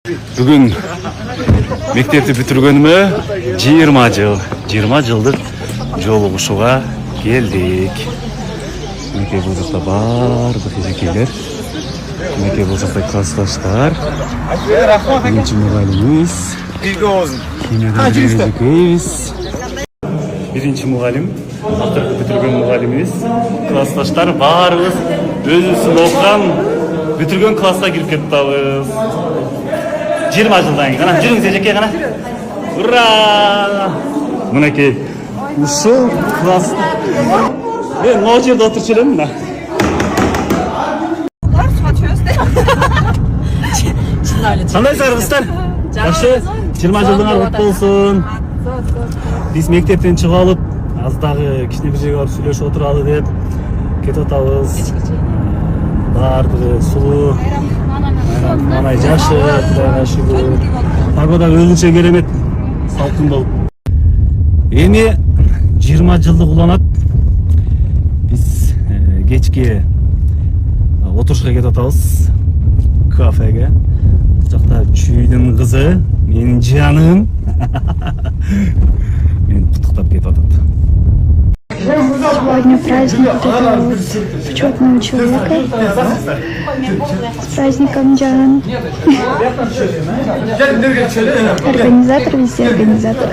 Бүгін мектепті бүтіргеніме 20 жыл. 20 жылдық жолығушуға келдік. Мінекей бұл жақта барлық ерекелер. Мінекей бұл жақта классташтар. Бірінші мұғаліміміз. Бірінші мұғалім. Ақырғы бүтірген мұғаліміміз. Классташтар барымыз өзіміздің оқыған бүтірген класқа кіріп кеттабыз. 20 жылдан кейін. Қана жүріңіз жеке қана. Ура! Мінекей ушыл класс. Мына жерде отырып жүрем мына. Қандайсыздар? Жақсы. 20 жылдыңар құтты болсын. Біз мектептен шығып алып, аздағы кішкене бір жерге барып сөйлесіп отыралы деп кетіп атабыз. Барлығы сұлу. Манай жашы, құдайға шүкір. Погода өзінше керемет, салқын болып. Эми 20 жылдық уланат. Біз кечке отырышқа кетіп атабыз. Кафеге. Бұл жақта чүйдің қызы, менің жаным. Мені құттықтап кетіп атады. Сегодня праздник вот этого вот почетного человека. С праздником, Джан. Организатор, везде организатор.